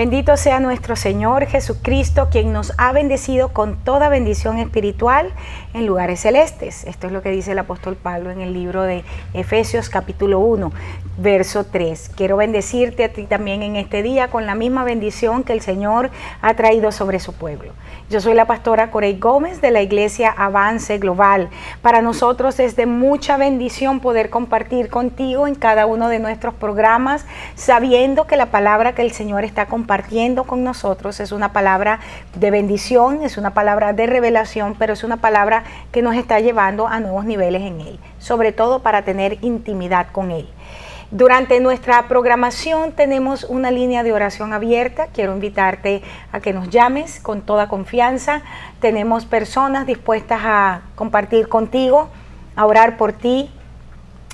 Bendito sea nuestro Señor Jesucristo, quien nos ha bendecido con toda bendición espiritual en lugares celestes. Esto es lo que dice el apóstol Pablo en el libro de Efesios capítulo 1, verso 3. Quiero bendecirte a ti también en este día con la misma bendición que el Señor ha traído sobre su pueblo. Yo soy la pastora Corey Gómez de la Iglesia Avance Global. Para nosotros es de mucha bendición poder compartir contigo en cada uno de nuestros programas, sabiendo que la palabra que el Señor está compartiendo con nosotros es una palabra de bendición, es una palabra de revelación, pero es una palabra que nos está llevando a nuevos niveles en Él, sobre todo para tener intimidad con Él. Durante nuestra programación tenemos una línea de oración abierta. Quiero invitarte a que nos llames con toda confianza. Tenemos personas dispuestas a compartir contigo, a orar por ti,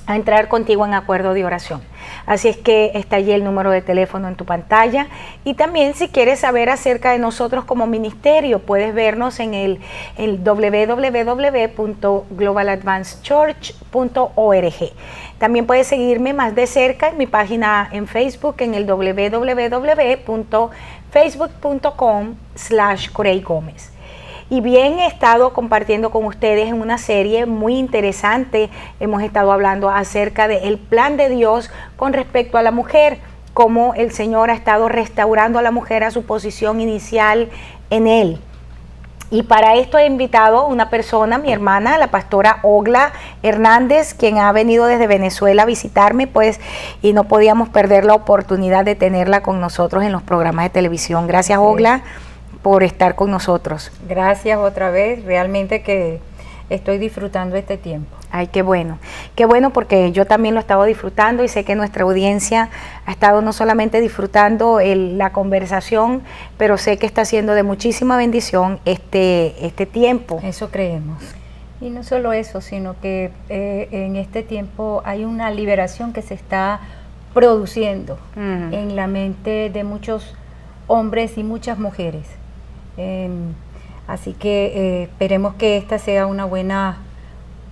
a entrar contigo en acuerdo de oración. Así es que está allí el número de teléfono en tu pantalla. Y también si quieres saber acerca de nosotros como ministerio, puedes vernos en el www.globaladvancechurch.org. También puedes seguirme más de cerca en mi página en Facebook en el www.facebook.com/Corey Gómez. Y bien, he estado compartiendo con ustedes en una serie muy interesante. Hemos estado hablando acerca del plan de Dios con respecto a la mujer, cómo el Señor ha estado restaurando a la mujer a su posición inicial en Él. Y para esto he invitado a una persona, mi hermana, la pastora Ogla Hernández, quien ha venido desde Venezuela a visitarme, pues, y no podíamos perder la oportunidad de tenerla con nosotros en los programas de televisión. Gracias, Ogla, por estar con nosotros. Gracias otra vez, realmente que estoy disfrutando este tiempo. Ay, qué bueno porque yo también lo he estado disfrutando y sé que nuestra audiencia ha estado no solamente disfrutando la conversación, pero sé que está siendo de muchísima bendición este tiempo. Eso creemos. Y no solo eso, sino que en este tiempo hay una liberación que se está produciendo en la mente de muchos hombres y muchas mujeres. Así que esperemos que esta sea una buena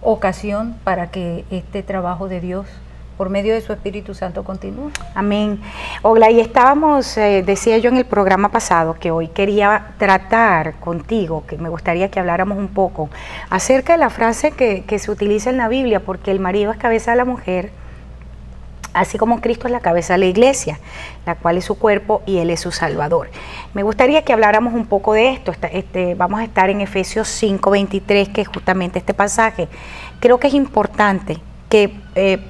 ocasión para que este trabajo de Dios por medio de su Espíritu Santo continúe. Amén. Ogla, y estábamos, decía yo en el programa pasado que hoy quería tratar contigo, que me gustaría que habláramos un poco acerca de la frase que se utiliza en la Biblia, porque el marido es cabeza de la mujer, así como Cristo es la cabeza de la iglesia, la cual es su cuerpo y Él es su Salvador. Me gustaría que habláramos un poco de esto. Vamos a estar en Efesios 5:23, que es justamente este pasaje. Creo que es importante que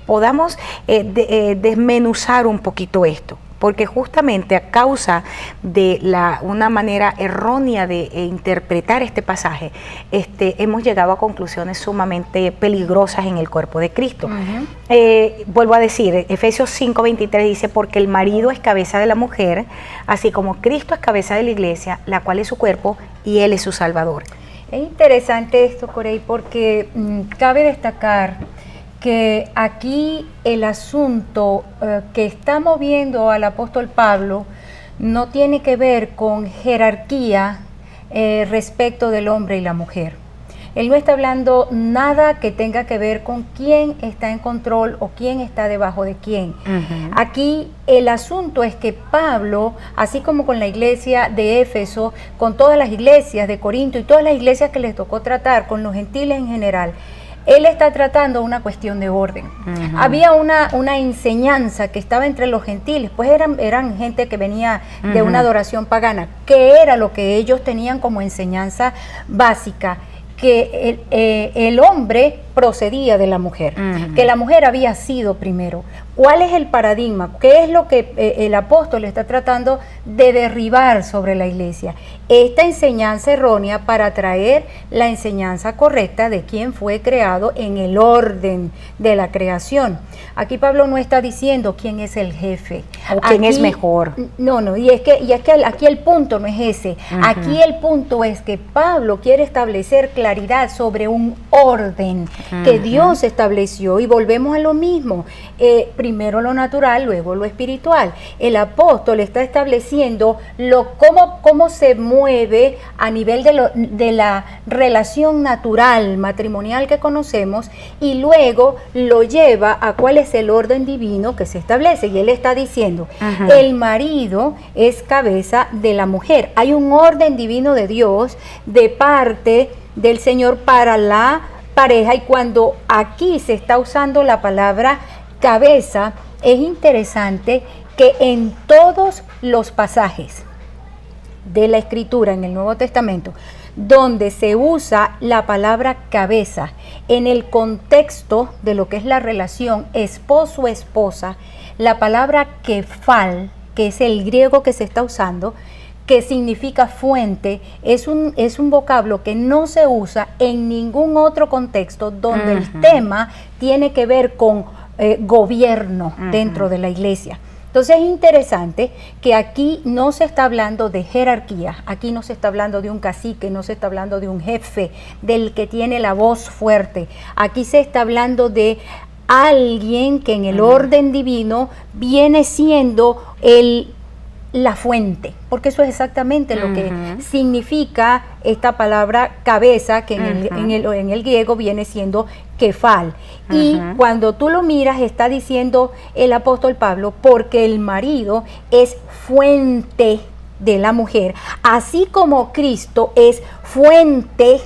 podamos desmenuzar un poquito esto, porque justamente a causa de una manera errónea de interpretar este pasaje, hemos llegado a conclusiones sumamente peligrosas en el cuerpo de Cristo. Vuelvo a decir, Efesios 5:23 dice, porque el marido es cabeza de la mujer, así como Cristo es cabeza de la iglesia, la cual es su cuerpo y Él es su Salvador. Es interesante esto, Corey, porque cabe destacar que aquí el asunto que está moviendo al apóstol Pablo no tiene que ver con jerarquía respecto del hombre y la mujer. Él no está hablando nada que tenga que ver con quién está en control o quién está debajo de quién. Aquí el asunto es que Pablo, así como con la iglesia de Éfeso, con todas las iglesias de Corinto y todas las iglesias que les tocó tratar, con los gentiles en general, él está tratando una cuestión de orden. Había una enseñanza que estaba entre los gentiles, pues eran gente que venía de una adoración pagana, que era lo que ellos tenían como enseñanza básica, que el hombre procedía de la mujer, que la mujer había sido primero. ¿Cuál es el paradigma? ¿Qué es lo que el apóstol está tratando de derribar sobre la iglesia? Esta enseñanza errónea para traer la enseñanza correcta de quién fue creado en el orden de la creación. Aquí Pablo no está diciendo quién es el jefe. O quién es mejor. No, y es que aquí el punto no es ese. Aquí el punto es que Pablo quiere establecer claridad sobre un orden. que Dios estableció, y volvemos a lo mismo, primero lo natural, luego lo espiritual. El apóstol está estableciendo cómo se mueve a nivel de la relación natural, matrimonial que conocemos, y luego lo lleva a cuál es el orden divino que se establece. Y él está diciendo, el marido es cabeza de la mujer. Hay un orden divino de Dios de parte del Señor para la pareja, y cuando aquí se está usando la palabra cabeza, es interesante que en todos los pasajes de la Escritura en el Nuevo Testamento donde se usa la palabra cabeza en el contexto de lo que es la relación esposo-esposa, la palabra kefal, que es el griego que se está usando, que significa fuente, es un vocablo que no se usa en ningún otro contexto donde el tema tiene que ver con gobierno dentro de la iglesia. Entonces es interesante que aquí no se está hablando de jerarquía, aquí no se está hablando de un cacique, no se está hablando de un jefe, del que tiene la voz fuerte. Aquí se está hablando de alguien que en el orden divino viene siendo la fuente, porque eso es exactamente lo que significa esta palabra cabeza, que en el griego viene siendo kefal. Y cuando tú lo miras, está diciendo el apóstol Pablo, porque el marido es fuente de la mujer, así como Cristo es fuente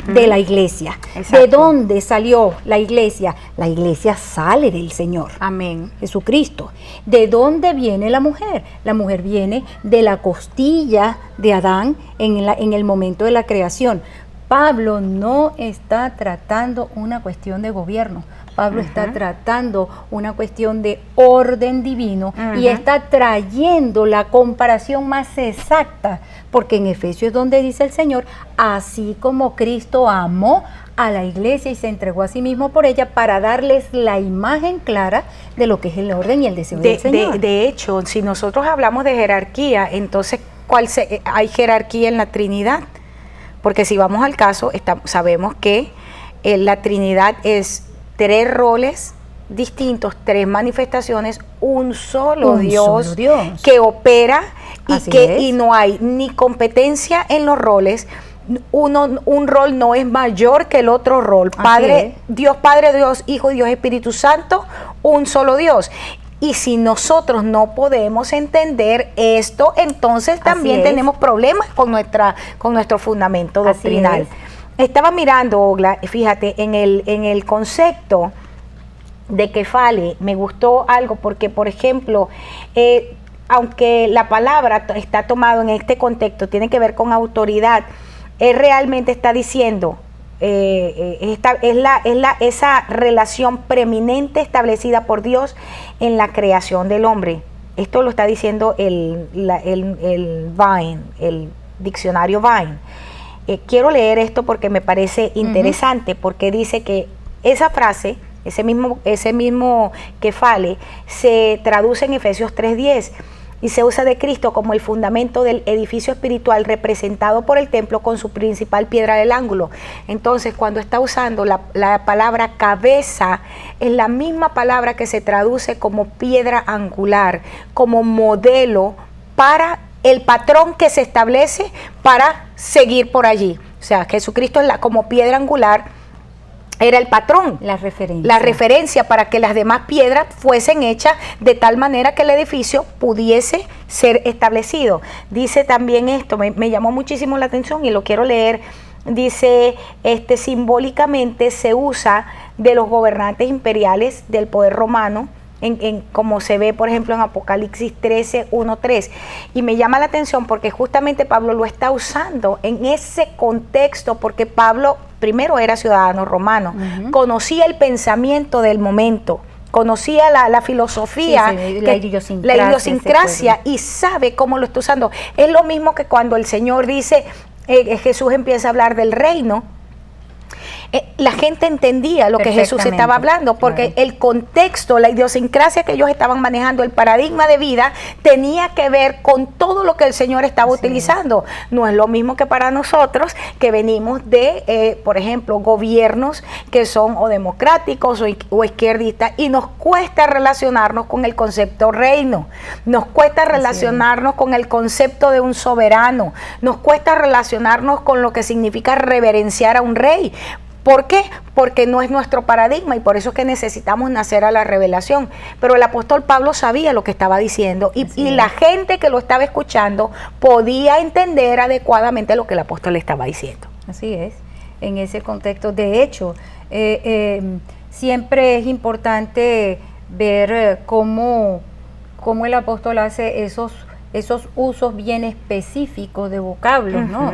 de la iglesia. Exacto. ¿De dónde salió la iglesia? La iglesia sale del Señor. Amén. Jesucristo. ¿De dónde viene la mujer? La mujer viene de la costilla de Adán en el momento de la creación. Pablo no está tratando una cuestión de gobierno. Pablo está tratando una cuestión de orden divino y está trayendo la comparación más exacta, porque en Efesios es donde dice el Señor, así como Cristo amó a la iglesia y se entregó a sí mismo por ella, para darles la imagen clara de lo que es el orden y el deseo del Señor. De hecho, si nosotros hablamos de jerarquía, entonces ¿hay jerarquía en la Trinidad? Porque si vamos al caso, sabemos que la Trinidad es 3 roles distintos, 3 manifestaciones, un solo Dios que opera y no hay ni competencia en los roles. Un rol no es mayor que el otro rol. Dios Padre, Dios Hijo, Dios Espíritu Santo, un solo Dios. Y si nosotros no podemos entender esto, entonces también tenemos problemas con nuestro fundamento doctrinal. Estaba mirando, Ogla, fíjate, en el concepto de kefale, me gustó algo porque, por ejemplo, aunque la palabra está tomada en este contexto, tiene que ver con autoridad, él realmente está diciendo, esa relación preeminente establecida por Dios en la creación del hombre. Esto lo está diciendo el Vine, el diccionario Vine. Quiero leer esto porque me parece interesante, porque dice que esa frase, ese mismo kefale, se traduce en Efesios 3:10 y se usa de Cristo como el fundamento del edificio espiritual representado por el templo con su principal piedra del ángulo. Entonces, cuando está usando la palabra cabeza, es la misma palabra que se traduce como piedra angular, como modelo para el patrón que se establece para seguir por allí. O sea, Jesucristo como piedra angular era el patrón, la referencia para que las demás piedras fuesen hechas de tal manera que el edificio pudiese ser establecido. Dice también esto, me llamó muchísimo la atención y lo quiero leer. Dice, simbólicamente se usa de los gobernantes imperiales del poder romano, como se ve por ejemplo en Apocalipsis 13:1-3, y me llama la atención porque justamente Pablo lo está usando en ese contexto, porque Pablo primero era ciudadano romano, conocía el pensamiento del momento, conocía la filosofía, la idiosincrasia y sabe cómo lo está usando. Es lo mismo que cuando el Señor dice, Jesús empieza a hablar del reino. la gente entendía lo que Jesús estaba hablando, porque el contexto, la idiosincrasia que ellos estaban manejando, el paradigma de vida, tenía que ver con todo lo que el Señor estaba utilizando. No es lo mismo que para nosotros, que venimos de, por ejemplo, gobiernos que son o democráticos o izquierdistas, y nos cuesta relacionarnos con el concepto reino, nos cuesta relacionarnos con el concepto de un soberano, nos cuesta relacionarnos con lo que significa reverenciar a un rey. ¿Por qué? Porque no es nuestro paradigma, y por eso es que necesitamos nacer a la revelación. Pero el apóstol Pablo sabía lo que estaba diciendo, y la gente que lo estaba escuchando podía entender adecuadamente lo que el apóstol le estaba diciendo. Así es, en ese contexto. De hecho, siempre es importante ver cómo el apóstol hace esos usos bien específicos de vocablos, ¿no?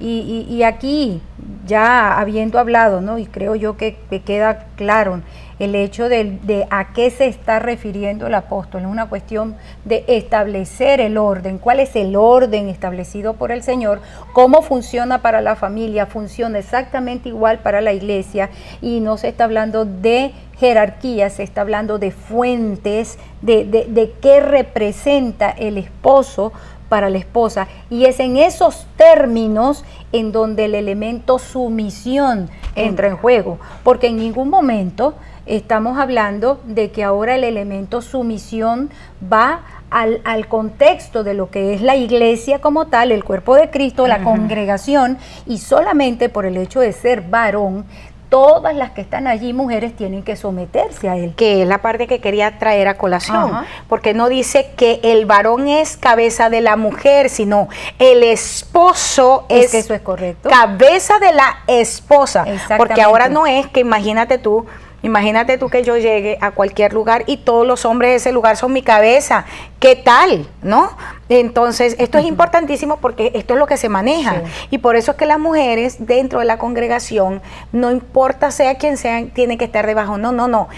Y aquí, ya habiendo hablado, ¿no? Y creo yo que queda claro el hecho de a qué se está refiriendo el apóstol. Es una cuestión de establecer el orden. ¿Cuál es el orden establecido por el Señor? ¿Cómo funciona para la familia? Funciona exactamente igual para la iglesia, y no se está hablando de jerarquía, se está hablando de fuentes, de qué representa el esposo para la esposa, y es en esos términos en donde el elemento sumisión entra en juego, porque en ningún momento estamos hablando de que ahora el elemento sumisión va al contexto de lo que es la iglesia como tal, el cuerpo de Cristo, la congregación, y solamente por el hecho de ser varón, todas las que están allí, mujeres, tienen que someterse a él. Que es la parte que quería traer a colación, porque no dice que el varón es cabeza de la mujer, sino el esposo es que eso es correcto, cabeza de la esposa. Porque ahora no es que imagínate tú que yo llegue a cualquier lugar y todos los hombres de ese lugar son mi cabeza. ¿Qué tal? ¿No? Entonces, esto es importantísimo, porque esto es lo que se maneja. Y por eso es que las mujeres dentro de la congregación, no importa sea quien sea, tiene que estar debajo. No.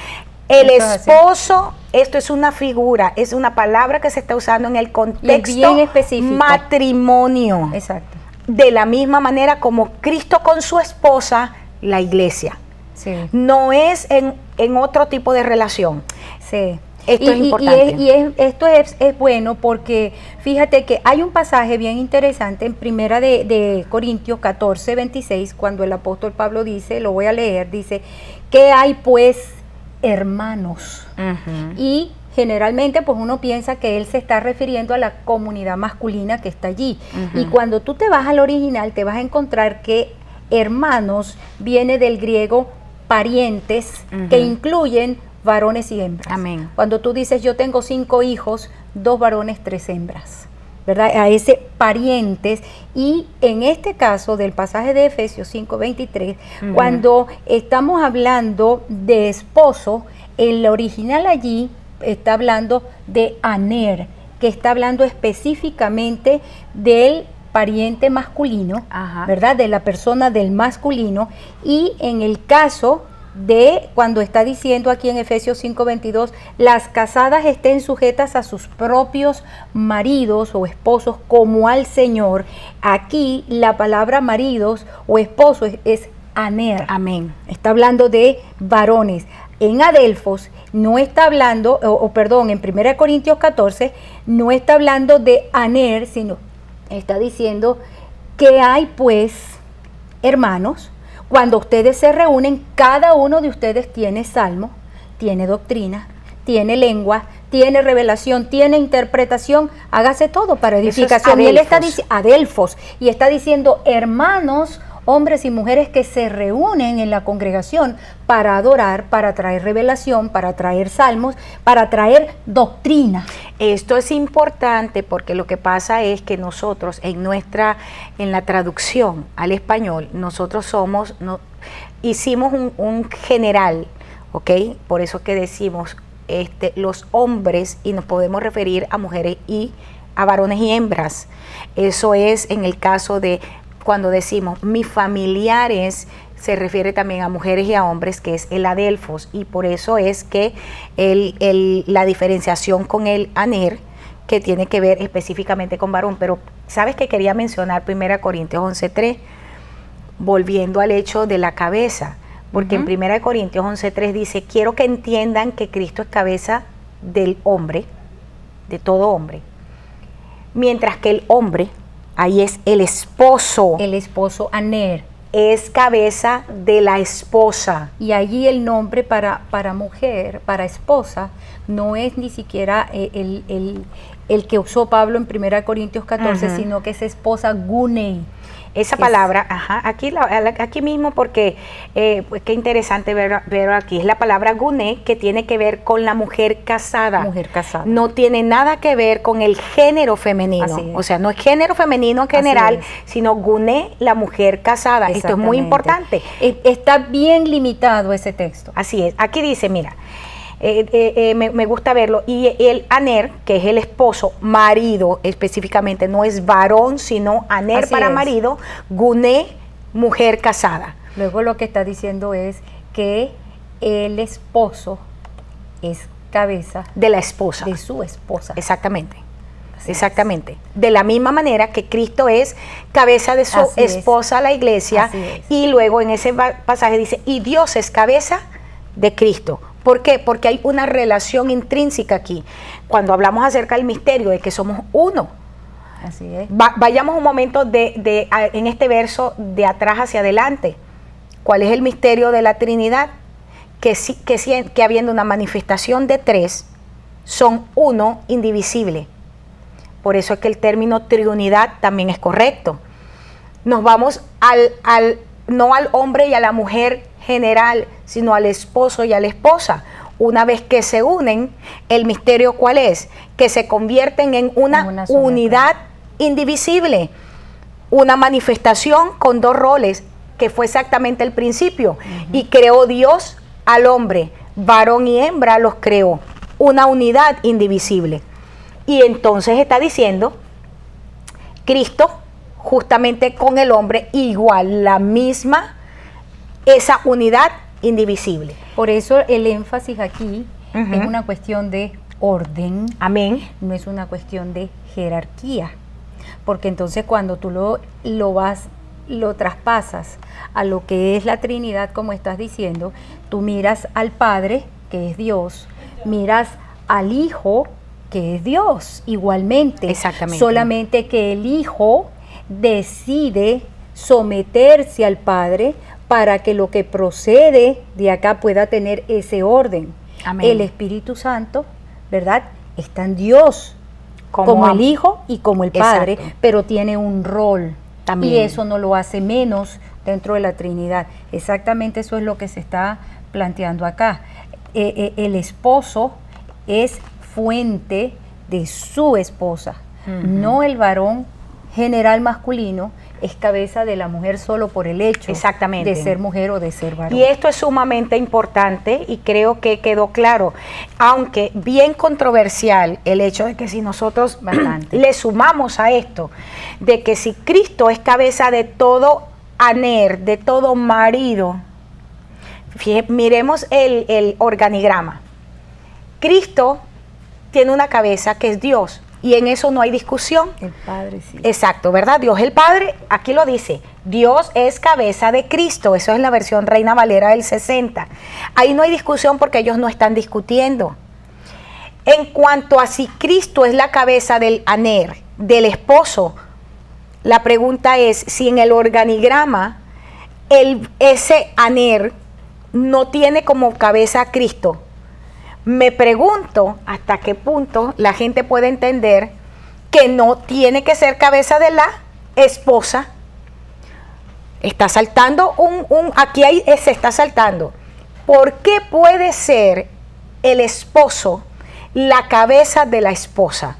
El esposo, esto es una figura, es una palabra que se está usando en el contexto bien específico. Matrimonio. Exacto. De la misma manera como Cristo con su esposa, la iglesia. Sí. No es en otro tipo de relación. Sí. Esto es importante. Esto es bueno, porque fíjate que hay un pasaje bien interesante en primera de Corintios 14, 26, cuando el apóstol Pablo dice, lo voy a leer, dice, ¿qué hay pues, hermanos? Y generalmente pues uno piensa que él se está refiriendo a la comunidad masculina que está allí. Y cuando tú te vas al original, te vas a encontrar que hermanos viene del griego parientes, que incluyen varones y hembras. Amén. Cuando tú dices, yo tengo 5 hijos, 2 varones, 3 hembras, ¿verdad? A ese parientes. Y en este caso del pasaje de Efesios 5:23, cuando estamos hablando de esposo, el original allí está hablando de aner, que está hablando específicamente del pariente masculino, ¿verdad? De la persona del masculino. Y en el caso de cuando está diciendo aquí en Efesios 5:22, las casadas estén sujetas a sus propios maridos o esposos como al Señor. Aquí la palabra maridos o esposos es aner. Amén. Está hablando de varones. En Adelfos no está hablando, perdón, en 1 Corintios 14 no está hablando de aner, sino está diciendo que hay pues, hermanos, cuando ustedes se reúnen, cada uno de ustedes tiene salmo, tiene doctrina, tiene lengua, tiene revelación, tiene interpretación, hágase todo para edificación. Y él está diciendo, Adelfos, y está diciendo, hermanos, hombres y mujeres que se reúnen en la congregación para adorar, para traer revelación, para traer salmos, para traer doctrina. Esto es importante porque lo que pasa es que nosotros en la traducción al español, nosotros hicimos un general, ¿ok? Por eso que decimos los hombres, y nos podemos referir a mujeres y a varones y hembras. Eso es en el caso de cuando decimos mis familiares, se refiere también a mujeres y a hombres, que es el adelfos, y por eso es que la diferenciación con el aner, que tiene que ver específicamente con varón. Pero ¿sabes qué quería mencionar? 1 Corintios 11:3, volviendo al hecho de la cabeza, porque en 1 Corintios 11:3 dice, quiero que entiendan que Cristo es cabeza del hombre, de todo hombre, mientras que el hombre, ahí es el esposo Aner, es cabeza de la esposa. y allí el nombre para mujer, para esposa, no es ni siquiera el que usó Pablo en 1 Corintios 14, sino que es esposa gunei. Esa palabra, aquí mismo, porque pues qué interesante ver aquí, es la palabra guné, que tiene que ver con la mujer casada. Mujer casada. No tiene nada que ver con el género femenino. O sea, no es género femenino en general, sino guné, la mujer casada. Esto es muy importante. Está bien limitado ese texto. Así es. Aquí dice, mira, me gusta verlo, y el aner, que es el esposo, marido específicamente, no es varón, sino aner. Así para es. Marido, guné, mujer casada. Luego lo que está diciendo es que el esposo es cabeza de la esposa. De su esposa. Exactamente. Exactamente. De la misma manera que Cristo es cabeza de su esposa, la iglesia, y luego en ese pasaje dice, y Dios es cabeza de Cristo. ¿Por qué? Porque hay una relación intrínseca aquí. Cuando hablamos acerca del misterio de que somos uno. Así es. Vayamos un momento en este verso de atrás hacia adelante. ¿Cuál es el misterio de la Trinidad? Que habiendo una manifestación de tres, son uno indivisible. Por eso es que el término triunidad también es correcto. Nos vamos no al hombre y a la mujer general, sino al esposo y a la esposa. Una vez que se unen, el misterio ¿cuál es? Que se convierten en una unidad indivisible, una manifestación con dos roles, que fue exactamente el principio. Y creó Dios al hombre, varón y hembra los creó, una unidad indivisible. Y entonces está diciendo, Cristo justamente con el hombre igual, la misma, esa unidad indivisible. Por eso el énfasis aquí es una cuestión de orden. Amén. No es una cuestión de jerarquía. Porque entonces cuando tú lo traspasas a lo que es la Trinidad, como estás diciendo, tú miras al Padre, que es Dios, miras al Hijo, que es Dios, igualmente. Exactamente. Solamente que el Hijo decide someterse al Padre para que lo que procede de acá pueda tener ese orden. Amén. El Espíritu Santo, ¿verdad?, está en Dios, como el Hijo y como el Padre, pero tiene un rol. También. Y eso no lo hace menos dentro de la Trinidad. Exactamente eso es lo que se está planteando acá. El esposo es fuente de su esposa, no el varón general masculino es cabeza de la mujer solo por el hecho de ser mujer o de ser varón. Y esto es sumamente importante y creo que quedó claro, aunque bien controversial el hecho de que si nosotros le sumamos a esto, de que si Cristo es cabeza de todo aner, de todo marido, miremos el organigrama. Cristo tiene una cabeza que es Dios. Y en eso no hay discusión. El Padre, sí. Exacto, ¿verdad? Dios el Padre, aquí lo dice, Dios es cabeza de Cristo. Eso es la versión Reina Valera del 60. Ahí no hay discusión porque ellos no están discutiendo. En cuanto a si Cristo es la cabeza del aner, del esposo, la pregunta es si en el organigrama ese aner no tiene como cabeza a Cristo. Me pregunto hasta qué punto la gente puede entender que no tiene que ser cabeza de la esposa. Está saltando se está saltando. ¿Por qué puede ser el esposo la cabeza de la esposa?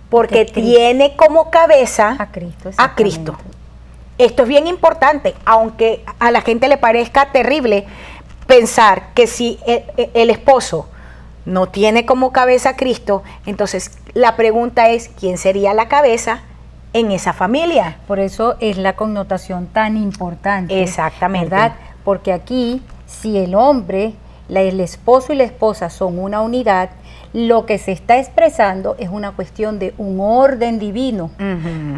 Porque tiene como cabeza a Cristo. Esto es bien importante, aunque a la gente le parezca terrible pensar que si el esposo no tiene como cabeza a Cristo, entonces la pregunta es, ¿quién sería la cabeza en esa familia? Por eso es la connotación tan importante. Exactamente. ¿Verdad? Porque aquí, si el hombre, el esposo y la esposa son una unidad, lo que se está expresando es una cuestión de un orden divino.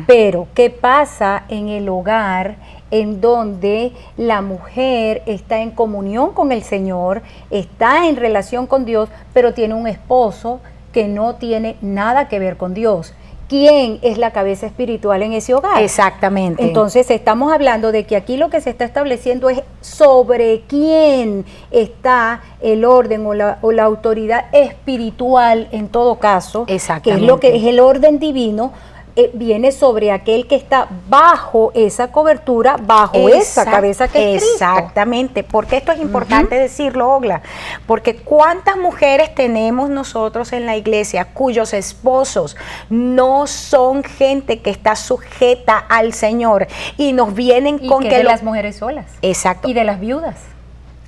Pero, ¿qué pasa en el hogar en donde la mujer está en comunión con el Señor, está en relación con Dios, pero tiene un esposo que no tiene nada que ver con Dios. ¿Quién es la cabeza espiritual en ese hogar? Exactamente. Entonces estamos hablando de que aquí lo que se está estableciendo es sobre quién está el orden o la autoridad espiritual en todo caso, que es lo que es el orden divino, viene sobre aquel que está bajo esa cobertura, bajo esa cabeza que es Cristo. Exactamente, porque esto es importante decirlo, Ogla, porque cuántas mujeres tenemos nosotros en la iglesia cuyos esposos no son gente que está sujeta al Señor y nos vienen y con que de las mujeres solas. Exacto. Y de las viudas.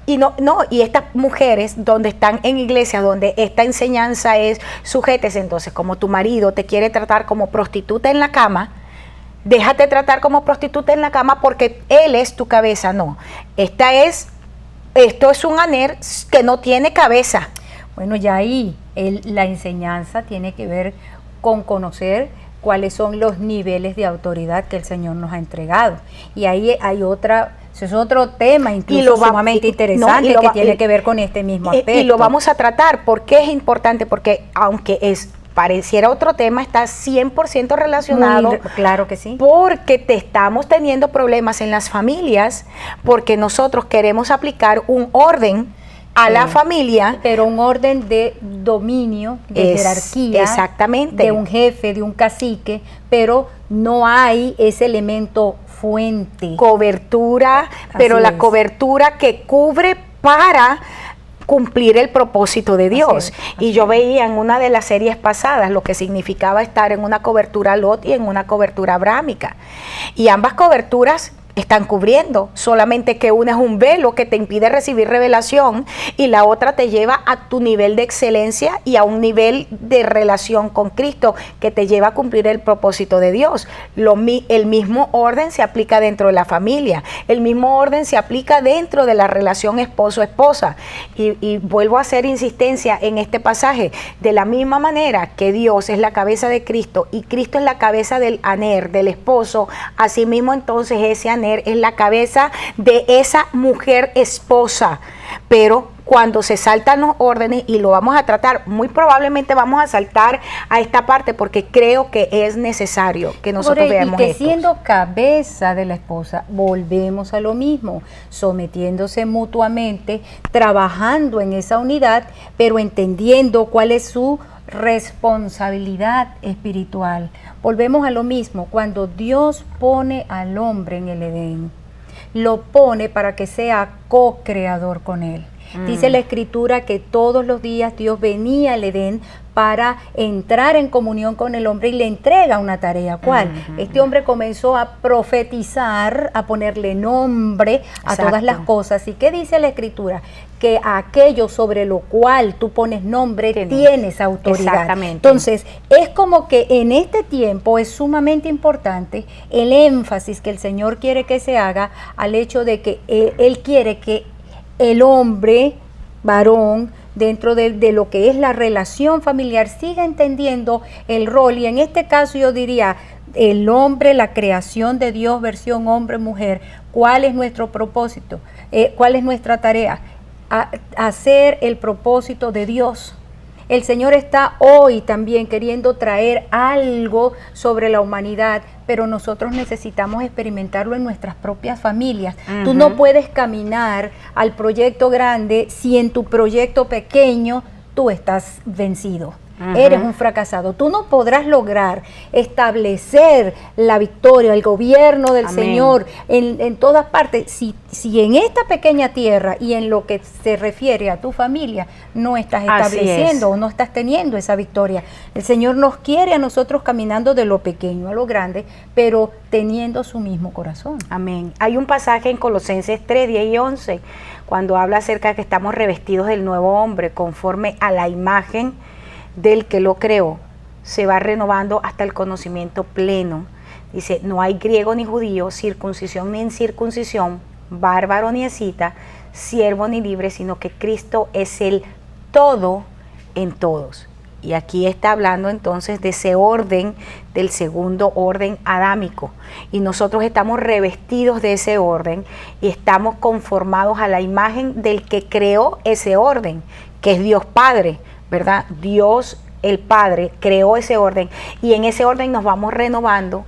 Y estas mujeres donde están en iglesia, donde esta enseñanza es sujétese, entonces como tu marido te quiere tratar como prostituta en la cama, déjate tratar como prostituta en la cama porque él es tu cabeza. No, esto es un aner que no tiene cabeza. Bueno, ya ahí la enseñanza tiene que ver con conocer cuáles son los niveles de autoridad que el Señor nos ha entregado. Y ahí hay ese es otro tema incluso sumamente interesante que tiene que ver con este mismo aspecto. Y lo vamos a tratar. ¿Por qué es importante? Porque aunque pareciera otro tema, está 100% relacionado. Claro que sí. Porque estamos teniendo problemas en las familias, porque nosotros queremos aplicar un orden a la familia. Pero un orden de dominio, de jerarquía. Exactamente. De un jefe, de un cacique, pero no hay ese elemento fuente. Cobertura, pero la cobertura que cubre para cumplir el propósito de Dios. Y yo veía en una de las series pasadas lo que significaba estar en una cobertura Lot y en una cobertura abrámica. Y ambas coberturas están cubriendo, solamente que una es un velo que te impide recibir revelación y la otra te lleva a tu nivel de excelencia y a un nivel de relación con Cristo que te lleva a cumplir el propósito de Dios. El mismo orden se aplica dentro de la familia, el mismo orden se aplica dentro de la relación esposo-esposa y vuelvo a hacer insistencia en este pasaje, de la misma manera que Dios es la cabeza de Cristo y Cristo es la cabeza del aner, del esposo, asimismo entonces ese aner es la cabeza de esa mujer esposa. Pero cuando se saltan los órdenes, y lo vamos a tratar, muy probablemente vamos a saltar a esta parte porque creo que es necesario que nosotros veamos esto. Y que siendo cabeza de la esposa, volvemos a lo mismo, sometiéndose mutuamente, trabajando en esa unidad, pero entendiendo cuál es su responsabilidad espiritual. Volvemos a lo mismo, cuando Dios pone al hombre en el Edén, lo pone para que sea co-creador con él. Dice la Escritura que todos los días Dios venía al Edén para entrar en comunión con el hombre y le entrega una tarea. ¿Cuál? Este hombre comenzó a profetizar, a ponerle nombre a todas las cosas. ¿Y qué dice la Escritura? Que aquello sobre lo cual tú pones nombre tienes autoridad. Exactamente. Entonces, es como que en este tiempo es sumamente importante el énfasis que el Señor quiere que se haga al hecho de que Él quiere que el hombre, varón, dentro de lo que es la relación familiar, siga entendiendo el rol. Y en este caso yo diría, el hombre, la creación de Dios, versión hombre-mujer, ¿cuál es nuestro propósito? ¿Cuál es nuestra tarea? Hacer el propósito de Dios. El Señor está hoy también queriendo traer algo sobre la humanidad, pero nosotros necesitamos experimentarlo en nuestras propias familias. Tú no puedes caminar al proyecto grande si en tu proyecto pequeño tú estás vencido. Eres un fracasado. Tú no podrás lograr establecer la victoria, el gobierno del Señor en todas partes si en esta pequeña tierra y en lo que se refiere a tu familia no estás estableciendo o no estás teniendo esa victoria. El Señor nos quiere a nosotros caminando de lo pequeño a lo grande, pero teniendo su mismo corazón. Amén. Hay un pasaje en Colosenses 3, 10 y 11 cuando habla acerca de que estamos revestidos del nuevo hombre conforme a la imagen del que lo creó, se va renovando hasta el conocimiento pleno. Dice, no hay griego ni judío, circuncisión ni incircuncisión, bárbaro ni escita, siervo ni libre, sino que Cristo es el todo en todos. Y aquí está hablando entonces de ese orden, del segundo orden adámico. Y nosotros estamos revestidos de ese orden y estamos conformados a la imagen del que creó ese orden, que es Dios Padre, ¿verdad? Dios el Padre creó ese orden y en ese orden nos vamos renovando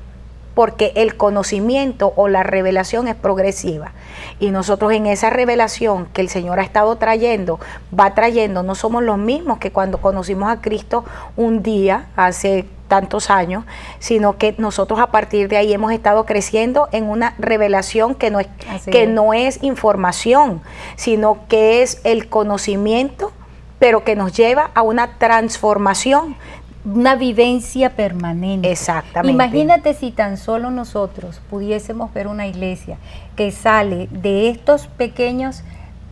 porque el conocimiento o la revelación es progresiva. Y nosotros en esa revelación que el Señor ha estado trayendo, va trayendo, no somos los mismos que cuando conocimos a Cristo un día, hace tantos años, sino que nosotros a partir de ahí hemos estado creciendo en una revelación que no es información, sino que es el conocimiento, pero que nos lleva a una transformación. Una vivencia permanente. Exactamente. Imagínate si tan solo nosotros pudiésemos ver una iglesia que sale de estos pequeños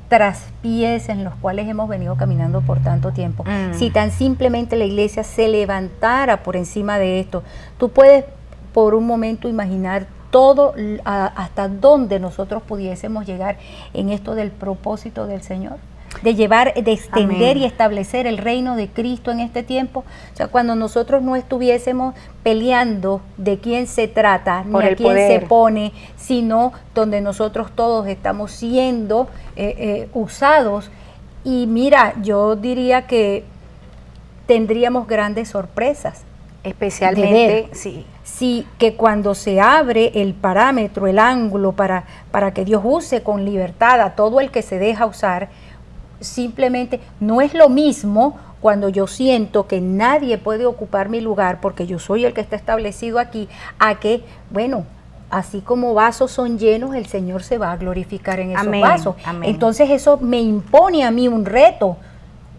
traspiés en los cuales hemos venido caminando por tanto tiempo. Si tan simplemente la iglesia se levantara por encima de esto, tú puedes por un momento imaginar todo hasta dónde nosotros pudiésemos llegar en esto del propósito del Señor. De llevar, de extender y establecer el reino de Cristo en este tiempo. O sea, cuando nosotros no estuviésemos peleando de quién se trata, ni a quién se pone, sino donde nosotros todos estamos siendo usados. Y mira, yo diría que tendríamos grandes sorpresas. Especialmente, sí, que cuando se abre el parámetro, el ángulo para que Dios use con libertad a todo el que se deja usar, simplemente no es lo mismo cuando yo siento que nadie puede ocupar mi lugar porque yo soy el que está establecido aquí, a que, bueno, así como vasos son llenos, el Señor se va a glorificar en esos vasos. Amén. Entonces eso me impone a mí un reto.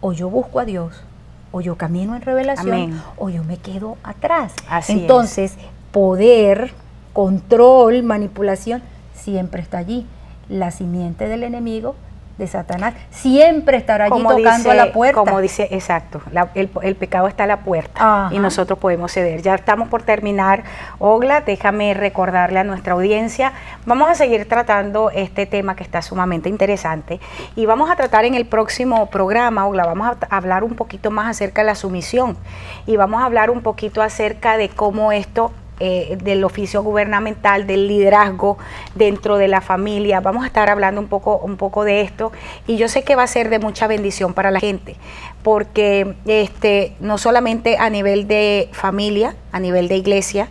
O yo busco a Dios, o yo camino en revelación, o yo me quedo atrás. Entonces, poder, control, manipulación, siempre está allí. La simiente del enemigo, de Satanás, siempre estará allí tocando a la puerta. Como dice, exacto, el pecado está a la puerta. Ajá. Y nosotros podemos ceder. Ya estamos por terminar, Ogla, déjame recordarle a nuestra audiencia, vamos a seguir tratando este tema que está sumamente interesante y vamos a tratar en el próximo programa, Ogla, vamos a hablar un poquito más acerca de la sumisión y vamos a hablar un poquito acerca de cómo esto del oficio gubernamental, del liderazgo dentro de la familia. Vamos a estar hablando un poco de esto y yo sé que va a ser de mucha bendición para la gente, porque no solamente a nivel de familia, a nivel de iglesia,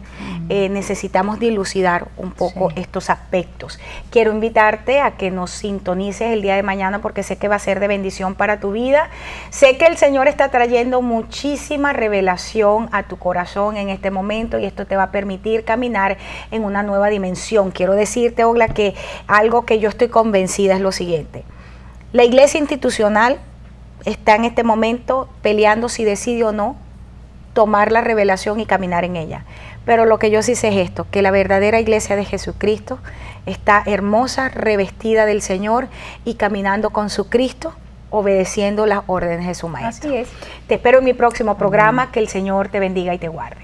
necesitamos dilucidar un poco estos aspectos. Quiero invitarte a que nos sintonices el día de mañana porque sé que va a ser de bendición para tu vida. Sé que el Señor está trayendo muchísima revelación a tu corazón en este momento y esto te va a permitir caminar en una nueva dimensión. Quiero decirte, Ogla, que algo que yo estoy convencida es lo siguiente. La iglesia institucional está en este momento peleando si decide o no tomar la revelación y caminar en ella. Pero lo que yo sí sé es esto, que la verdadera iglesia de Jesucristo está hermosa, revestida del Señor y caminando con su Cristo, obedeciendo las órdenes de su Maestro. Así es. Te espero en mi próximo programa, que el Señor te bendiga y te guarde.